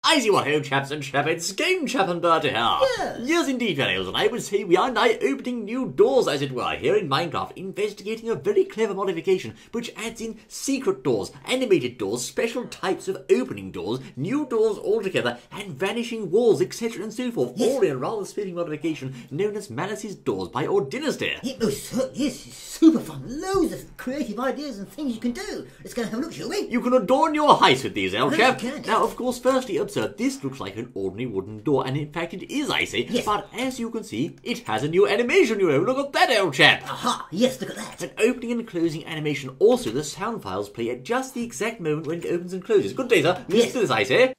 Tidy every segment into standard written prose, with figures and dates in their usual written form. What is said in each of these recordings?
I see what, old chaps and chappets, Game Chap and Bertie here. Yeah. Yes, indeed, fellows, and I would say we are now opening new doors, as it were, here in Minecraft, investigating a very clever modification which adds in secret doors, animated doors, special types of opening doors, new doors altogether, and vanishing walls, etc. and so forth, all in a rather spiffy modification known as Malice's Doors by Ordinister. It most certainly is. It's super fun. Loads of creative ideas and things you can do. Let's go and have a look, shall we? You can adorn your house with these, old chap. You can. Now, of course, firstly, observe, this looks like an ordinary wooden door, and in fact it is, I say. Yes. But as you can see, it has a new animation, you know. Look at that, old chap. Aha, yes, look at that. An opening and closing animation. Also, the sound files play at just the exact moment when it opens and closes. Good day, sir. Listen to this, I say.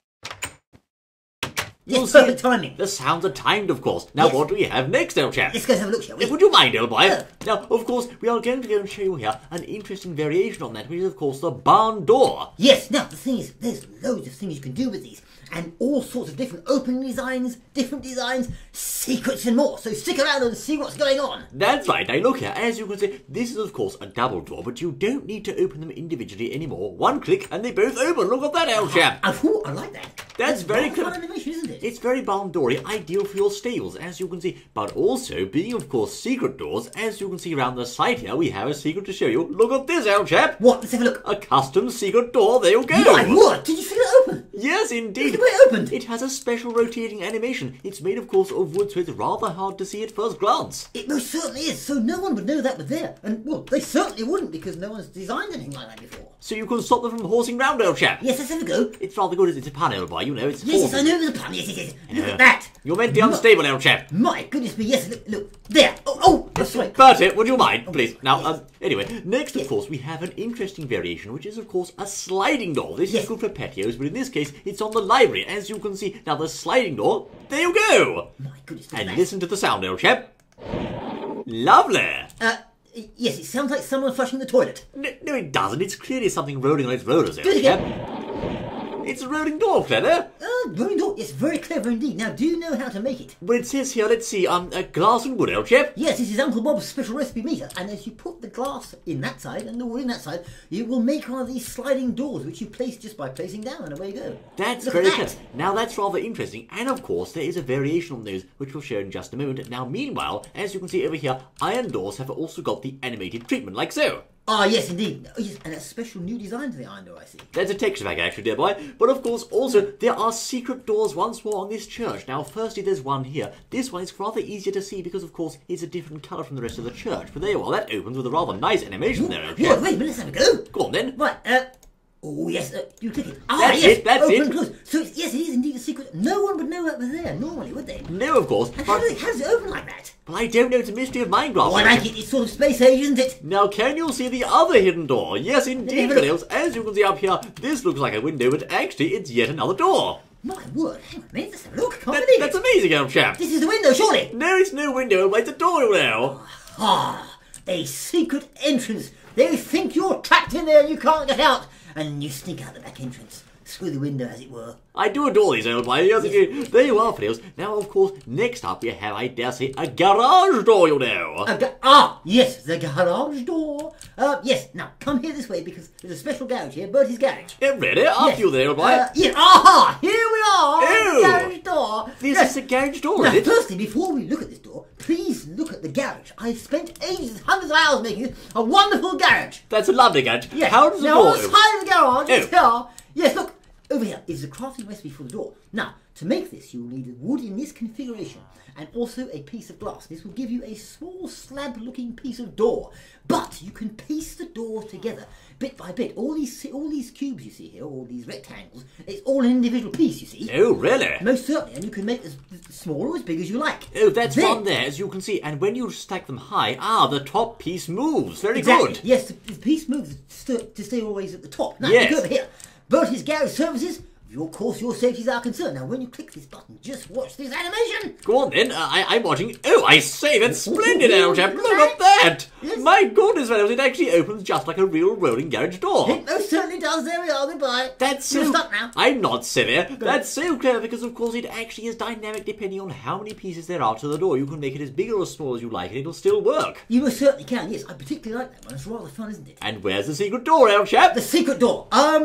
Yes, perfect timing. The sounds are timed, of course. Now, what do we have next, old chap? Let's go and have a look, shall we? Would you mind, old boy? Yeah. Now, of course, we are going to go and show you here an interesting variation on that, which is, of course, the barn door. Yes, now, the thing is, there's loads of things you can do with these. And all sorts of different opening designs, different designs, secrets and more. So stick around and see what's going on. That's right. Now look here, as you can see, this is of course a double door, but you don't need to open them individually anymore. One click and they both open. Look at that, old chap. Oh, I like that. That's very fun clever. animation, isn't it? It's very barn doory, ideal for your stables, as you can see. But also, being of course secret doors, as you can see around the side here, we have a secret to show you. Look at this, old chap. What? Let's have a look. A custom secret door. There you go. My word! Did you see it open? Yes, indeed. Look at the way it opened. It has a special rotating animation. It's made, of course, of wood, so it's rather hard to see at first glance. It most certainly is. So no one would know that was there. And, well, they certainly wouldn't because no one's designed anything like that before. So you can stop them from horsing round, old chap. Yes, let's have a go. It's rather good as it's a pun, old boy, you know. It's Yes, I horses. know it was a pun. Yes. Look at that. You're meant to be unstable, old chap. My goodness me, yes, look. There. Oh, that's right. Bertie, would you mind, please? Now, anyway, next, of course, we have an interesting variation, which is, of course, a sliding door. This is good for patios, but in this case, it's on the library, as you can see. Now, the sliding door, there you go. My goodness. And listen to the sound, old chap. Lovely. Yes, it sounds like someone flushing the toilet. No, it doesn't. It's clearly something rolling on its rollers, old Do it chap. again. It's a rolling door, clever. Rolling door. Yes, very clever indeed. Now, do you know how to make it? Well, it says here, let's see, glass and wood, old chap. Yes, this is Uncle Bob's special recipe meter. And as you put the glass in that side and the wood in that side, you will make one of these sliding doors, which you place just by placing down, and away you go. That's Look very at clever. that. Now that's rather interesting, and of course there is a variation on those, which we'll show in just a moment. Now meanwhile, as you can see over here, iron doors have also got the animated treatment, like so. Ah, yes, indeed. Oh, yes, and a special new design to the iron door, I see. There's a texture pack actually, dear boy. But of course also there are secret doors once more on this church. Now firstly there's one here. This one is rather easier to see because of course it's a different colour from the rest of the church. But there you are, that opens with a rather nice animation there. Wait a minute, let's have a go. Go on then. Right, oh yes, you click it. Ah, That's yes, it, that's open it. and close. So, yes, it is indeed a secret. No one would know that was there, normally, would they? No, of course. And how does it open like that? But I don't know, it's a mystery of Minecraft. Oh, I like it. It's sort of space age, isn't it? Now, can you see the other hidden door? Yes, indeed, have a look. fellows. As you can see up here, this looks like a window, but actually it's yet another door. My word, hang on a minute, let's have a look. I can't believe That's it. amazing, old chap. This is the window, surely. No, it's no window, it's a door, you know. Ah, a secret entrance. They think you're trapped in there and you can't get out. And you sneak out the back entrance, through the window, as it were. I do adore these old boys. Yes, indeed. There you are, fellows. Now, of course, next up we have, I dare say, a garage door, you know. Yes, the garage door. Yes, now, come here this way because there's a special garage here, Bertie's garage. Ready? After you there, old boy. Yes, aha, here we are, Oh. garage door. This is a garage door, Now, is it? firstly, before we look at this door, please look at the garage. I've spent ages, hundreds of hours making it a wonderful garage. That's a lovely garage. Yes. How does the now, door on the open? side of the garage is Oh. here. Yes, look, over here is the crafting recipe for the door. Now, to make this, you will need wood in this configuration and also a piece of glass. This will give you a small slab-looking piece of door. But you can piece the door together bit by bit. All these cubes you see here, all these rectangles, it's all an individual piece, you see. Oh, really? Most certainly, and you can make as small or as big as you like. Oh, that's Then- one there, as you can see. And when you stack them high, the top piece moves. Very Exactly. good. Yes, the piece moves to stay always at the top. Now, Yes. look over here. Bertie's Garage Services. Of course, your safeties are concerned. Now, when you click this button, just watch this animation. Go on then, I'm watching. Oh, I say, that's splendid, old chap. Look at that. Yes. My goodness, fellows, it actually opens just like a real rolling garage door. It most certainly does. There we are. Goodbye. That's You're so... stuck now. I'm not silly. That's so clever because, of course, it actually is dynamic depending on how many pieces there are to the door. You can make it as big or as small as you like and it'll still work. You most certainly can. Yes, I particularly like that one. It's rather fun, isn't it? And where's the secret door, old chap? The secret door. I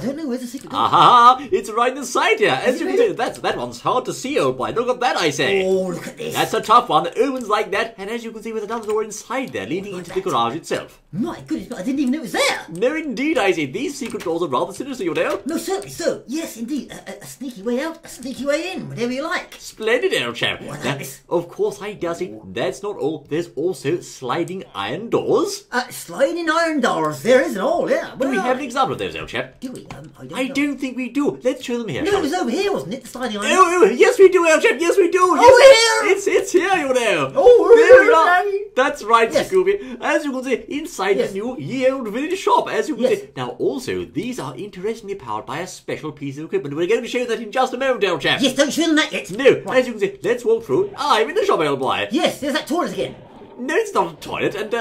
don't know. Where's the secret door? Aha! It's right in the side here. As you can see, that one's hard to see, old boy. Look at that, I say. Oh, look at this. That's a tough one. It opens like that, and as you can see, with another door inside there, leading into the garage itself. My goodness, but I didn't even know it was there. No, indeed, I say. These secret doors are rather sinister, you know. No, certainly so. Yes, indeed. A sneaky way out, a sneaky way in, whatever you like. Splendid, old chap. What Now, is? of course, I does it. That's not all. There's also sliding iron doors. Sliding iron doors. There is an all, yeah. Do we have an example of those, old chap? Do we? I don't think we do. Let's show them here. No, shall it was over here, wasn't it? The sliding iron. Oh, yes, we do, old chap. Yes, we do. Oh, yes, it's here, you know. Oh, there we here, are. Daddy. That's right, Yes. Scooby. As you can see, inside Yes. the new ye old village shop. As you can Yes. see. Now, also, these are interestingly powered by a special piece of equipment. We're going to show you that in just a moment, old chap. Yes, don't show them that yet. No, Right. as you can see, let's walk through. I'm in the shop, old boy. Yes, there's that toilet again. No, it's not a toilet, and,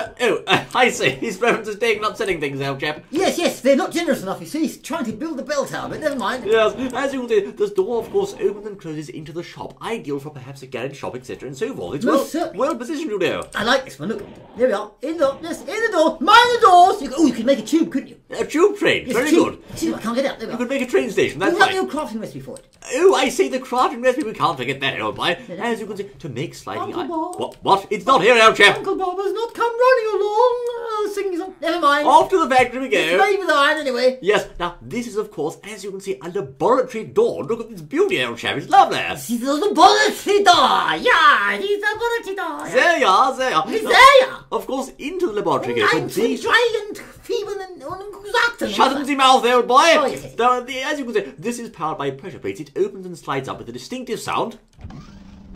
I see. His reference is taking upsetting things, old chap. Yes, they're not generous enough, you see. He's trying to build the bell tower, but never mind. Yes, as you can see, this door, of course, opens and closes into the shop, ideal for perhaps a garage shop, etc., and so forth. It's Most certainly. well positioned, you know. I like this one, look. There we are. In the door. Yes, in the door. Mind the doors. You could make a tube, couldn't you? A tube train, Yes, very a tube. good. See, I can't get out. There we You are. could make a train station, that's We've got right. no crafting recipe for it. Oh, I see the crafting recipe. We can't forget that, old boy. As you can see, to make sliding Uncle iron. Bob. What? It's not here, old chap. Uncle Bob has not come running along, singing song. Never mind. Off to the factory we It's go. made with iron anyway. Yes, now this is, of course, as you can see, a laboratory door. Look at this beauty, old chap. It's lovely. This is the laboratory door. Yeah, this is the laboratory door. There you are, there you are. It's there. Of course, into the laboratory goes. I'm But so these giant, feeble, and gesagt. Shut the mouth, old boy! Oh, yes. As you can see, this is powered by pressure plates. It opens and slides up with a distinctive sound.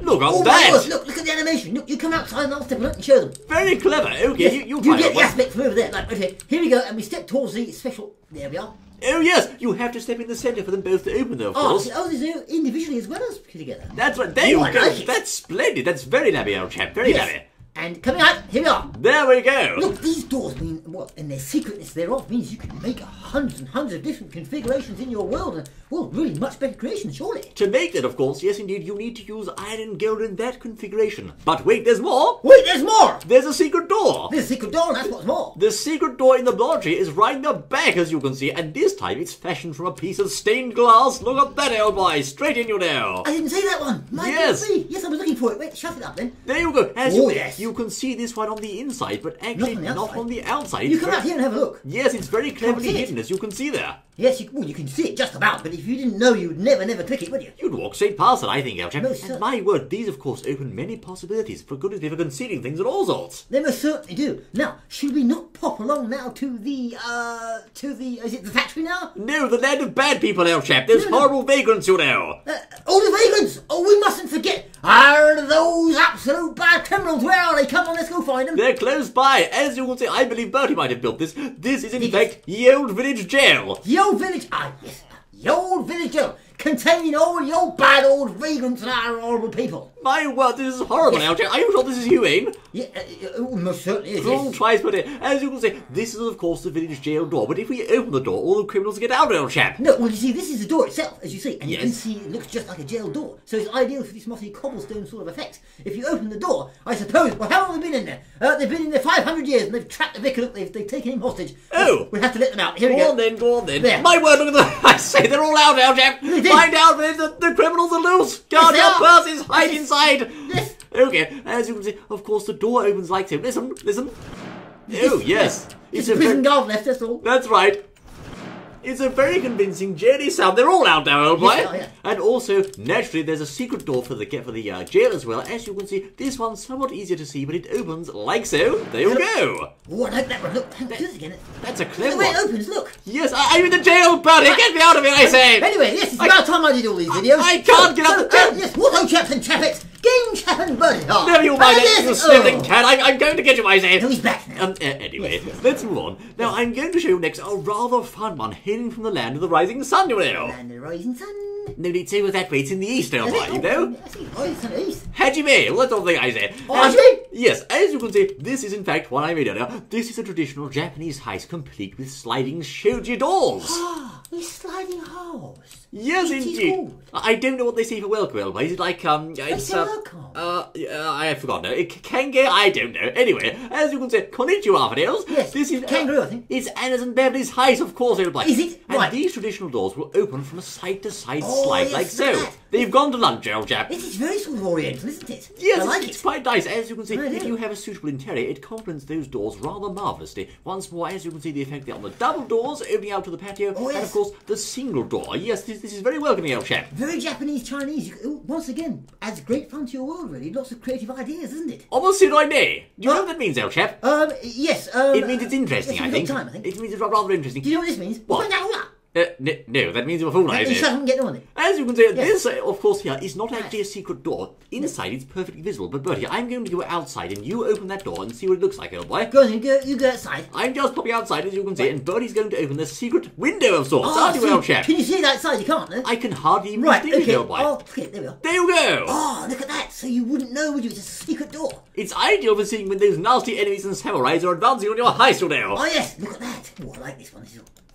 Look at Oh my that! gosh, look at the animation. Look, you come outside and I'll step on it and show them. Very clever. Okay, Yes, you you try get it. the aspect from over there. Like, okay, here we go, and we step towards the special. There we are. Oh yes, you have to step in the centre for them both to open, though, of Oh, course. there's no individually as well as together. That's right. There Oh, you I go. like it. That's splendid. That's very nabby, old chap. Very Yes. nabby. And coming out, here we are. There we go. Look, these doors mean what? And their secretness thereof means you can make hundreds and hundreds of different configurations in your world, and well, really much better creations, surely. To make that, of course, yes, indeed, you need to use iron and gold in that configuration. But wait, there's more. Wait, there's more. There's a secret door. There's a secret door, and that's what's more. The secret door in the laboratory is right in the back, as you can see, and this time it's fashioned from a piece of stained glass. Look at that, old boy. Straight in you now. I didn't see that one. My Yes. goodness me. Yes, I was looking for it. Wait, shut it up then. There you go. As Oh, you, yes. you can see this one on the inside, but actually Not on the outside. on the outside. You It's come very- out here and have a look. Yes, it's very cleverly see it. hidden, as you can see there. Yes, you can see it just about, but if you didn't know, you would never click it, would you? You'd walk straight past it, I think, Elchap. Most And certainly. my word, these, of course, open many possibilities. For goodness sake, for concealing things of all sorts. They most certainly do. Now, should we not pop along now to the, is it the factory now? No, the land of bad people, Elchap. There's No. horrible vagrants, you know. Oh, the vagrants! Oh, we mustn't forget. Are those absolute bad criminals? Where are they? Come on, let's go find them. They're close by. As you can see, I believe Bertie might have built this. This is, in Yes. fact, Ye Old Village Jail. The old village, yes, the old village jail, containing all the old bad old vagrants and our horrible people. My word, this is horrible, Yes. Elchap. Are you sure this is humane? Yeah, most certainly is. Wrong Yes. twice per day. As you can see, this is, of course, the village jail door. But if we open the door, all the criminals get out, Elchap. No, well, you see, this is the door itself, as you see, and you can Yes. see it looks just like a jail door. So it's ideal for this mossy cobblestone sort of effect. If you open the door, I suppose, well, how long have they been in there? They've been in there 500 years, and they've trapped the vicar, they've taken him hostage. Oh. We have to let them out. Here we Go go. on then, go on then. There. My word, look at that. I say they're all out, Elchap. They did. Find out that the criminals are loose. Guard they your are. purses, hide Yes. inside. Yes. Okay, as you can see, of course, the door opens like so. Listen. Oh, yes. It's a prison guard left, that's all. That's right. It's a very convincing journey sound. They're all out now, old boy. Yes, they are, yeah. And also, naturally, there's a secret door for the jail as well. As you can see, this one's somewhat easier to see, but it opens like so. There you go. Oh, I like that one. Look, do this again. That's a Look clever the way it one. opens, look. Yes, I'm in the jail, Bertie. Get me out of here, I say. Anyway, yes, it's about time I did all these videos. I can't get up the jail. Yes, what chaps and chappets, game chap and buddy. Never you mind that, you sniveling Oh. cat. I'm going to get you, I say. No, he's back now. Anyway, Yes. let's move on. Now, I'm going to show you next a rather fun one hailing from the land of the rising sun, you know. And the rising sun. No need to say it that way, it's in the east, old boy, you know. I see, rising sun east. Hajime, well, that's all the thing I say. Oh, Hajime? Yes, as you can see, this is in fact what I made earlier. This is a traditional Japanese heist complete with sliding shoji doors. Ah, these sliding holes. Yes, It is indeed. called. I don't know what they say for welcome. Is it like it's welcome. I forgot now. Kange? I don't know. Anyway, as you can say, konnichiwa, Fidels. Yes, This is kangaroo, I think. It's Anna's and Beverly's Height, of course, old boy. Is it? And Right. these traditional doors will open from a side-to-side Oh, slide yes, like look so. at that. They've gone to lunch, old chap. It is very sort of oriental, isn't it? Yes, I like it's it. quite nice. As you can see, I if do. you have a suitable interior, it complements those doors rather marvellously. Once more, as you can see, the effect there on the double doors opening out to the patio, Oh, and yes. of course the single door. Yes, this is very welcoming, old chap. Very Japanese, Chinese. Once again, adds great fun to your world, really. Lots of creative ideas, isn't it? Almost soon I may. Do you know what that means, old chap? Yes. It means it's interesting, yes, I we've think. got time, I think. It means it's rather interesting. Do you know what this means? What? No, that means you're a fool, I You do. shut up and get on it. As you can see, Yes. this, of course, here is not actually a secret door. Inside, it's perfectly visible. But Bertie, I'm going to go outside, and you open that door and see what it looks like, old boy. Go on then, you go outside. I'm just popping outside, as you can see, and Bertie's going to open the secret window of sorts. Oh, Aren't you, old chap? can you see it outside? You can't, no? I can hardly even Right, distinguish okay. it, old boy. Oh, okay, there we are. There you go. Oh, look at that. So you wouldn't know, would you? It's a secret door. It's ideal for seeing when those nasty enemies and samurais are advancing on your heist, you know. Oh, yes, look at that. Oh, I like this one.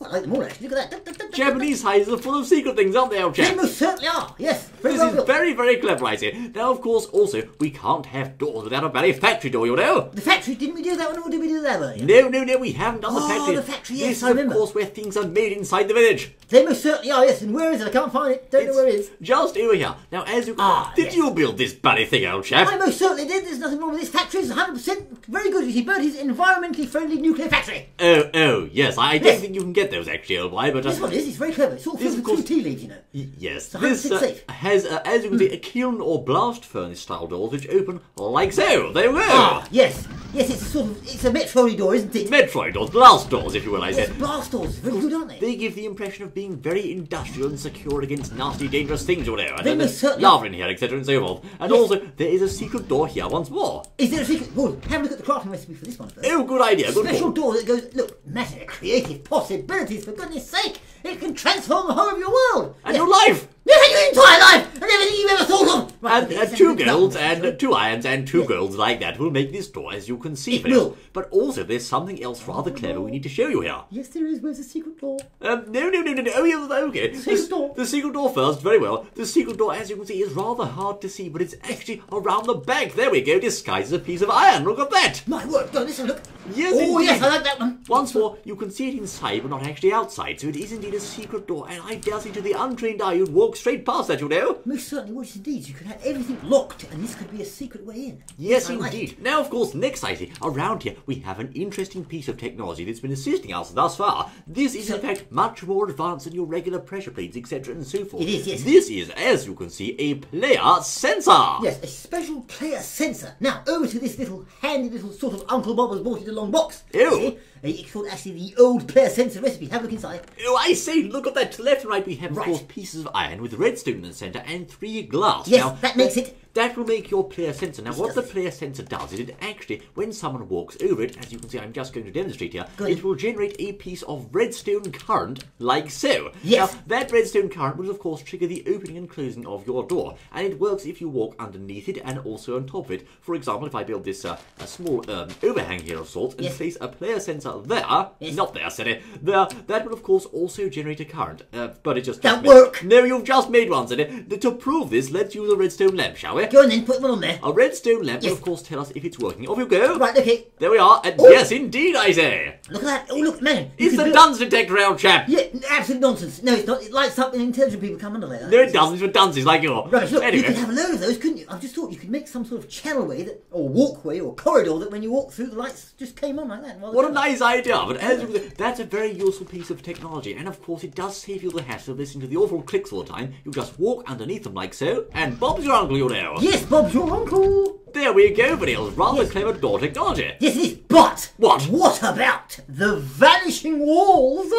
I like them all, actually. Look at that. Japanese heists are full of secret things, aren't they, old They chap? most certainly are. Yes, very This well is built. very, very clever, I say. Now, of course, also, we can't have doors without a very factory door, you know. The factory, didn't we do that one, or did we do that earlier? No, we haven't done the Oh, factory. the factory, yes, This I is, remember. of course, where things are made inside the village. They most certainly are, yes. And where is it? I can't find it. Don't know where it is. Just over here. Now, as you... Did yes. you build this bloody thing, old chap? I most certainly did. There's nothing wrong with this factory. It's 100% very good. You see, Bertie's environmentally friendly nuclear factory. Oh, yes. I don't Yes. think you can get those, actually, old boy, but... This one is. It's very clever. It's all This, filled of with course- tea leaves, you know. Yes, It's 100% this safe. has, as you can see, a kiln or blast furnace style doors which open like so. There we go. Yes. Yes, it's a Metroid door, isn't it? Metroid doors, blast doors, if you will, I Yes, said. blast doors. Very good, aren't they? They give the impression of being very industrial and secure against nasty, dangerous things, you know. And They then most there's certainly lava in here, etc. and so forth. And Yes. also, there is a secret door here once more. Is there a secret? Well, have a look at the crafting recipe for this one first. Oh, good idea, good Special call. door that goes, look, massive creative possibilities, for goodness sake. It can transform the whole of your world. And your life! Yes, your entire life, and everything you've ever thought of. Right, okay, And let's two have a look. golds and 2 irons and 2 golds like that will make this door, as you can see. It will. But also, there's something else rather clever we need to show you here. Yes, there is. Where's the secret door? No. Oh, yeah, okay. Secret door. The secret door first, very well. The secret door, as you can see, is rather hard to see, but it's actually around the back. There we go, disguised as a piece of iron. Look at that. My word, go on, let's have a look. Yes, Oh, indeed. yes, I like that one. Once more, you can see it inside, but not actually outside, so it is indeed a secret door, and I dare say to the untrained eye you'd walk straight past that, you know. Most certainly would, indeed. You could have everything locked, and this could be a secret way in. Yes, I like indeed. it. Now, of course, next I see, around here, we have an interesting piece of technology that's been assisting us thus far. This is, in fact, much more advanced than your regular pressure plates, etc., and so forth. It is, yes. This is, as you can see, a player sensor. Yes, a special player sensor. Now, over to this little handy little sort of Uncle Bob has bought in a long box. Ew. See? It's called actually the old player sensor recipe. Have a look inside. Oh, I say, look at that. To the left and right, we have, of Right. course, pieces of iron with redstone in the centre and 3 glass. Yes, Now, that makes it. That will make your player sensor. Now, what does the it. player sensor does is it actually, when someone walks over it, as you can see, I'm just going to demonstrate here, Good. it will generate a piece of redstone current like so. Yes. Now, that redstone current will, of course, trigger the opening and closing of your door. And it works if you walk underneath it and also on top of it. For example, if I build this a small overhang here of sorts and Yes. place a player sensor there, Yes. not there, silly, there, that will, of course, also generate a current. But it just Don't doesn't work. No, you've just made one, silly. To prove this, let's use a redstone lamp, shall we? Go on then, put one on there. A redstone lamp will, Yes. of course, tell us if it's working. Off you go. Right, okay. There we are. And Oh. yes, indeed, I say. Look at that. Oh, look, man. you It's could the build- dunce detector, old chap. Yeah, absolute nonsense. No, it's not. It lights up and intelligent people come under there. No, it doesn't. It's for dunces like you. Rubbish. Look, Anyway. you could have a load of those, couldn't you? I've just thought you could make some sort of channelway that, or walkway or corridor that when you walk through, the lights just came on like that. Rather What a clever. nice idea, but as you can see, that's a very useful piece of technology, and of course it does save you the hassle of listening to the awful clicks all the time. You just walk underneath them like so, and Bob's your uncle, you know. Yes, Bob's your uncle. There we go, Vanille's rather Yes. clever door technology. Yes, it is. But What? What about the vanishing walls?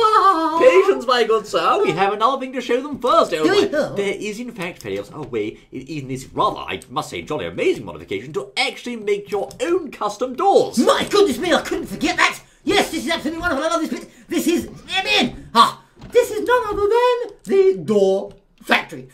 Patience, my good sir, we have another thing to show them first, old Do we? boy. Oh. There is, in fact, Vanille's a way, in this rather, I must say, jolly amazing modification, to actually make your own custom doors. My goodness me, I couldn't forget that. Yes, this is absolutely wonderful. I love this bit. This is this is none other than the door factory.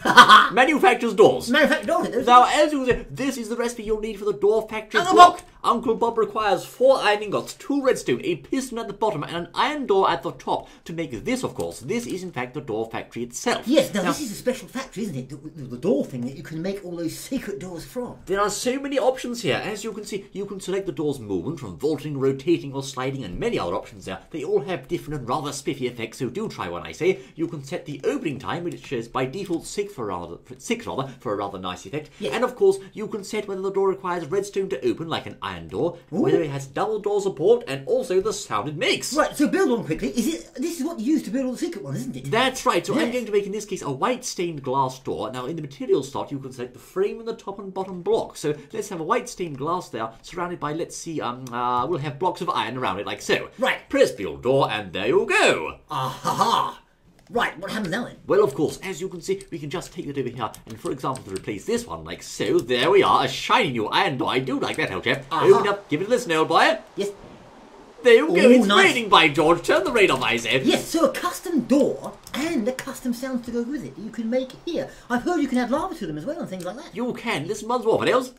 Manufactures doors. Manufactured door. Now, as you say, this is the recipe you'll need for the door factory Uncle block. Bob. Uncle Bob requires 4 iron ingots, 2 redstone, a piston at the bottom, and an iron door at the top to make this, of course. This is, in fact, the door factory itself. Yes, now this is a special factory, isn't it? The door thing that you can make all those secret doors from. There are so many options here. As you can see, you can select the door's movement from vaulting, rotating, or sliding, and many other options there. They all have different and rather spiffy effects, so do try one, I say. You can set the opening time, which is by default 6 for a rather nice effect. Yes. And of course, you can set whether the door requires redstone to open, like an iron door, whether it has double door support, and also the sound it makes. Right, so build on quickly. This is what you use to build all the secret ones, isn't it? That's right. So Yes. I'm going to make, in this case, a white stained glass door. Now, in the material slot, you can select the frame and the top and bottom block. So let's have a white stained glass there, surrounded by, let's see, we'll have blocks of iron around it, like so. Right. Press build door, and there you go. Ah-ha-ha! Right, what happens now then? Well, of course, as you can see, we can just take it over here, and for example, to replace this one, like so, there we are, a shiny new iron door. I do like that, old chap. Open up, give it a listen, old boy. Yes. There you go, it's nice. raining, by George. Turn the rain off, I said. Yes, so a custom door and a custom sound to go with it you can make here. I've heard you can add lava to them as well and things like that. You can. Listen once more, Vanills.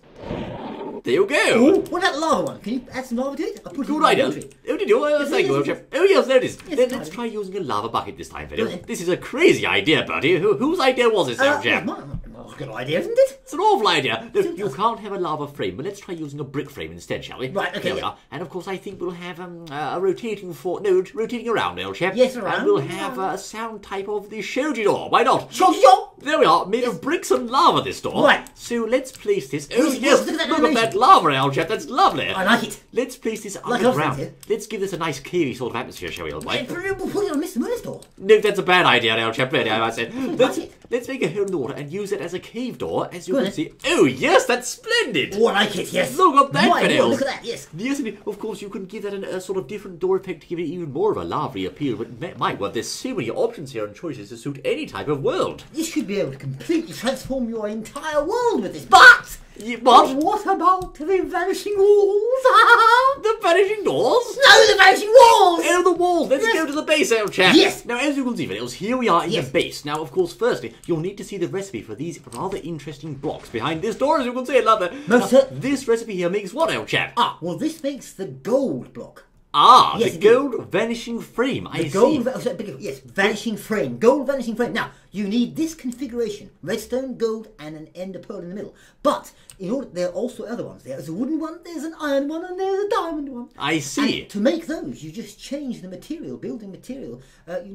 There you go. Ooh, what about the lava one? Can you add some lava to it? I'll put it in Good my idea. inventory. Oh, did you? Yes, Thank you, yes, old yes. chap. Oh, yes, there it is. Yes, Then got let's it. try using a lava bucket this time, Go Vanills. ahead. This is a crazy idea, Bertie. Whose idea was this, old chap? That's a good idea, isn't it? It's an awful idea. No, you can't have a lava frame, but let's try using a brick frame instead, shall we? Right, okay, There we yeah. are. And of course, I think we'll have a rotating rotating around, old chap. Yes, around. And we'll have a sound type of the shoji door. Why not? Show! There we are, made of bricks and lava, this door. Right. So let's place this. Oh, Yes, yes, look at that look at that animation. lava, old chap. That's lovely. I like it. Let's place this Like underground. us, Let's give this a nice cavey sort of atmosphere, shall we, old boy? We'll put it on Mr. Moore's door. No, that's a bad idea, old chap. Really, I might say. like it. Let's make a hole in the water and use it as a cave door, as you Go on can then. see. Oh, yes, that's splendid. Oh, I like it, yes. Look at that, Right, Vanills. look at that, yes. Yes, indeed. Of course, you can give that a sort of different door effect to give it even more of a lively appeal. But my word, there's so many options here and choices to suit any type of world. You should be able to completely transform your entire world with this. But What? what about the vanishing walls? The vanishing doors? No, the vanishing walls! Oh, the walls! Let's Yes. go to the base, old chap! Yes. Now, as you can see, Vanills, here we are in Yes. the base. Now, of course, firstly, you'll need to see the recipe for these rather interesting blocks behind this door, as you can see. I love that. Most cer- This recipe here makes what, old chap? Well, this makes the gold block. the Yes, indeed. gold vanishing frame. I The see. gold, yes, vanishing frame. Gold vanishing frame. Now, you need this configuration. Redstone, gold, and an ender pearl in the middle. But, there are also other ones. There's a wooden one, there's an iron one, and there's a diamond one. I see. And to make those, you just change the material, building material,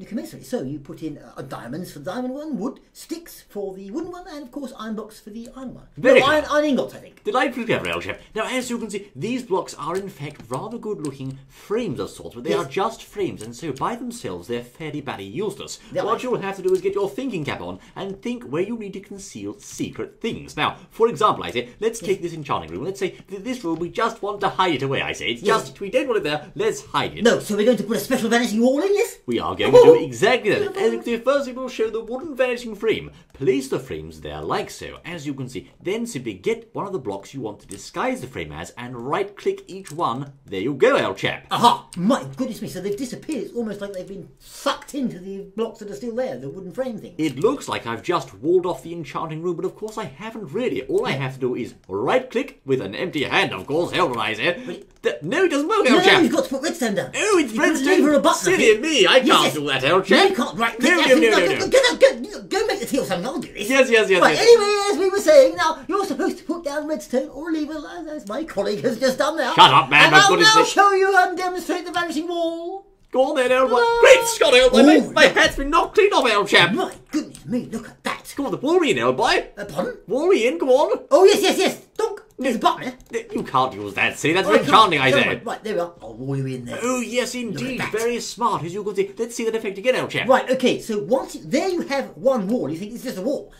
commensurate. So you put in diamonds for the diamond one, wood, sticks for the wooden one, and of course iron blocks for the iron one. Very No, clever. iron ingots, I think. Delightfully clever, old chap. Now, as you can see, these blocks are in fact rather good-looking frames of sorts, but they Yes. are just frames, and so by themselves they're fairly bloody useless. Yeah, What right. you'll have to do is get your thinking cap on and think where you need to conceal secret things. Now, for example, I say, let's take this enchanting room. Let's say this room we just want to hide it away. I say, it's Yes. just we don't want it there. Let's hide it. No, so we're going to put a special vanishing wall in, yes? We are going to do exactly that. As you can see, first we will show the wooden vanishing frame. Place the frames there like so, as you can see. Then simply get one of the blocks you want to disguise the frame as and right-click each one. There you go, old chap. Aha! My goodness me, so they've disappeared. It's almost like they've been sucked into the blocks that are still there, the wooden frame thing. It looks like I've just walled off the enchanting room, but of course I haven't really. All I have to do is right-click with an empty hand, of course. Hold on, I said. No, it doesn't work, No, old chap. you've got to put redstone down. Oh, it's You put a redstone. lever or a button. Silly me, I can't do that, old chap. No, you can't. Right, No, absolutely- no. Go make the tea or something. I'll do this. Yes. Right, anyway, as we were saying, now, you're supposed to put down redstone or a lever, as my colleague has just done now. Shut up, man, And for I'll goodness now sake. show you and demonstrate the vanishing wall. Go on then, old boy. Ta-da! Great Scott, old boy. Oh, My hat's been knocked clean off, old chap. My goodness me, look at that. Come on, the wall me in, old boy. Pardon? Wall me in, go on. Oh, yes. Dunk. There's a button there. You can't use that, see? That's Oh, very can't. enchanting, I Never say. mind. Right, there we are. I'll wall you in there. Oh, yes, indeed. that. Very smart, as you can see. Let's see that effect again, old chap. Right, okay, so there you have one wall. You think it's just a wall.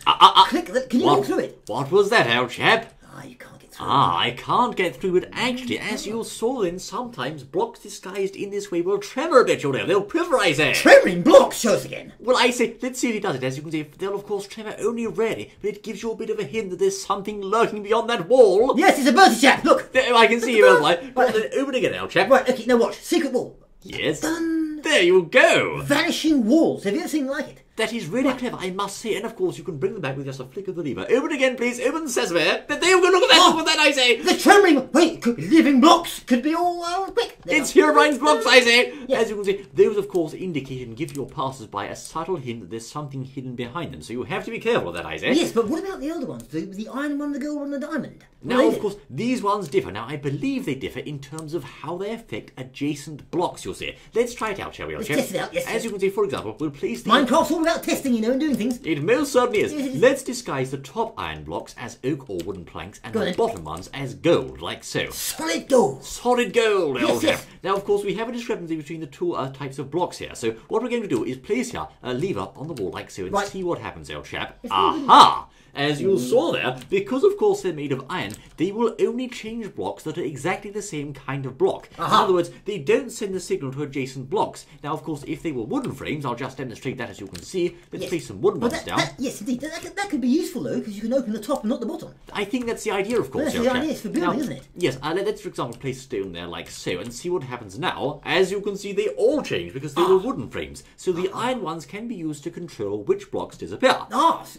Click that. Can you What? walk through it? What was that, old chap? You can't get through I can't get through it. Actually, as you saw then, sometimes blocks disguised in this way will tremor a bit, you know. They'll quiver, I say. Trembling blocks, show us again. Well, I say, let's see if it does it. As you can see, they'll of course tremor only rarely, but it gives you a bit of a hint that there's something lurking beyond that wall. Yes, it's a birdie chap, look. There, I can see you, old boy. Right. Then open again, old chap. Right, okay, now watch. Secret wall. Yes. Done. There you go. Vanishing walls. Have you ever seen like it? That is really clever, I must say. And of course, you can bring them back with just a flick of the lever. Open again, please. Open sesame. There you go. Look at that. Look at that, I say. The trembling. Wait, it could be living blocks. Could be all quick. It's Herobrine's blocks, I say. Yes. As you can see, those of course indicate and give your passers-by a subtle hint that there's something hidden behind them. So you have to be careful of that, I say. Yes, but what about the other ones? The iron one, the gold one, the diamond? Now, of course, these ones differ. Now, I believe they differ in terms of how they affect adjacent blocks, you'll see. Let's try it out, shall we? Let's test it out, yes. As you can see, for example, we'll place the... Minecraft's all about testing, you know, and doing things. It most certainly is. Yes. Let's disguise the top iron blocks as oak or wooden planks and the bottom ones as gold, like so. Solid gold. Solid gold, yes, yes. Now, of course, we have a discrepancy between the two types of blocks here. So what we're going to do is place here a lever on the wall like so and see what happens, old chap. Aha! As you saw there, because of course they're made of iron, they will only change blocks that are exactly the same kind of block. In other words, they don't send the signal to adjacent blocks. Now, of course, if they were wooden frames, I'll just demonstrate that as you can see. Let's place some wooden ones down. Yes, indeed. That could be useful, though, because you can open the top and not the bottom. I think that's the idea, of course. That's the idea. It's for building, isn't it? Yes, let's, for example, place stone there like so and see what happens now. As you can see, they all change because they were wooden frames. So the iron ones can be used to control which blocks disappear.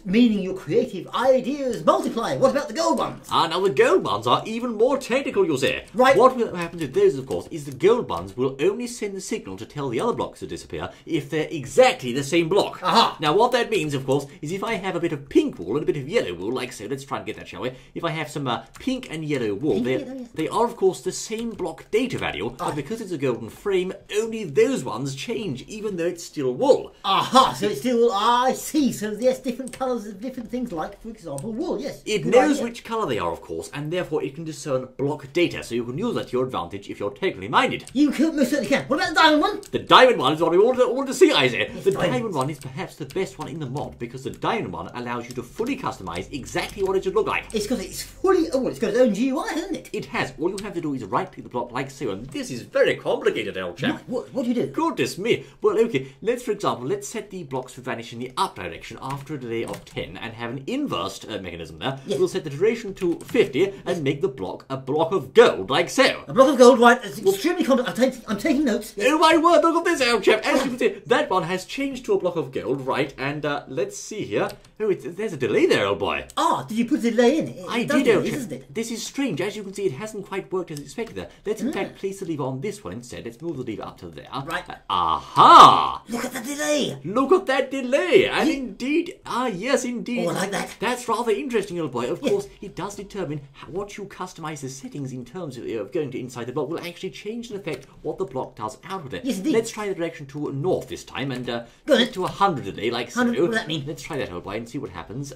Meaning your creative ideas multiply. What about the gold ones? Now the gold ones are even more technical, you'll say. Right. What will happen to those, of course, is the gold ones will only send the signal to tell the other blocks to disappear if they're exactly the same block. Now what that means, of course, is if I have a bit of pink wool and a bit of yellow wool, like so, let's try and get that, shall we? If I have some pink and yellow wool, they are, of course, the same block data value, but because it's a golden frame, only those ones change, even though it's still wool. So it's still, I see. So yes, different colours of different things, like, for example, wool, yes. It knows which colour they are, of course, and therefore it can discern block data, so you can use that to your advantage if you're technically minded. You most certainly can. What about the diamond one? The diamond one is what we want to see, Isaac. Yes, the diamond one is perhaps the best one in the mod, because the diamond one allows you to fully customise exactly what it should look like. It's because it's fully, it's got its own GUI, hasn't it? It has. All you have to do is right-click the block like so, and this is very complicated, old chap. What do you do? Goodness me. Well, okay, for example, let's set the blocks to vanish in the up direction after a delay of 10 and have an inverse mechanism there. Yes. We'll set the duration to 50 and make the block a block of gold, like so. A block of gold, right? It's extremely complicated. I'm taking notes. Yes. Oh my word, look at this, old chap. As you can see, that one has changed to a block of gold, right? And let's see here. Oh, there's a delay there, old boy. Did you put the delay in? I did, old chap. This is strange. As you can see, it hasn't quite worked as expected there. Let's in fact place the lever on this one instead. Let's move the lever up to there. Right. Aha! Look at the delay. Look at that delay. And indeed, yes, indeed. I like that. That's rather interesting, old boy. Of course, it does determine what you customise the settings in terms of going to inside the block will actually change and affect what the block does out of it. Yes, indeed. Let's try the direction to north this time and Good. to 100 delay, like so. 100, what does that mean? Let's try that, old boy, and see what happens.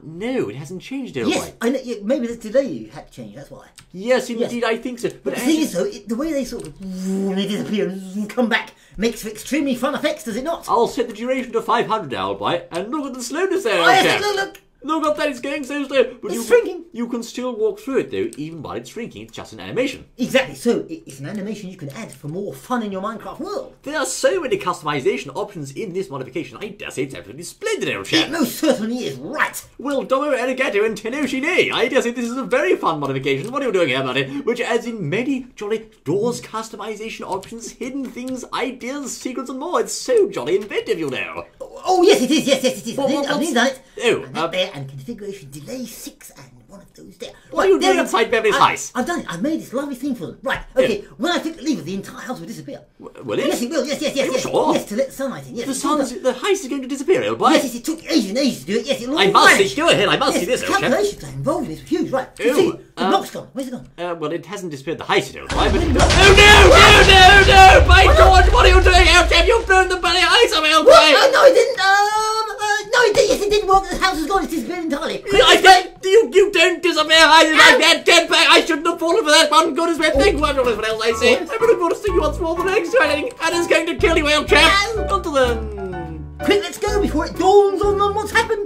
No, it hasn't changed, old boy. Yes, I know, maybe the delay you had to change, that's why. Yes, indeed, I think so. But the thing is, though, the way they sort of they disappear and come back makes for extremely fun effects, does it not? I'll set the duration to 500 now, old boy, and look at the slowness there, old chap. Look. Look at that, it's going so slow. But it's shrinking. You can still walk through it, though, even while it's shrinking. It's just an animation. Exactly. So it's an animation you can add for more fun in your Minecraft world. There are so many customization options in this modification. I dare say it's absolutely splendid, old chap. It most certainly is, right. Well, domo arigato and tenoshi ne. I dare say this is a very fun modification. What are you doing here, buddy? Which adds in many jolly doors customization options, hidden things, ideas, secrets, and more. It's so jolly inventive, you know. Oh, yes, it is. Yes, it is. I've needed that. Oh, there, and configuration delay 6 and one of those there. What are you doing inside Beverly's house? I've done it. I've made this lovely thing for them. Right, okay. When I click the lever, the entire house will disappear. Will it? Yes, it will. Yes. Are you sure? Yes, to let the sunlight in. Yes. The house is going to disappear, old boy. Yes, it took ages and ages to do it. Yes, it'll all I must vanish. see. Go ahead. I must see this, old chap. The calculations are involved in this are huge. Right. See, the block's gone. Where's it gone? Well, it hasn't disappeared the house yet, old boy. But no! By George, what are you doing, old chap? You've burned the bloody house up, old boy. No, I didn't. No, it did. Yes, it didn't work. The house is gone. It's disappeared entirely. You don't disappear houses like that, get back! I shouldn't have fallen for that one. Goodness me, think what else I say. I'm going to see you once more the next time, and it's going to kill you, old chap. Until then. Quick, let's go before it dawns on them what's happened.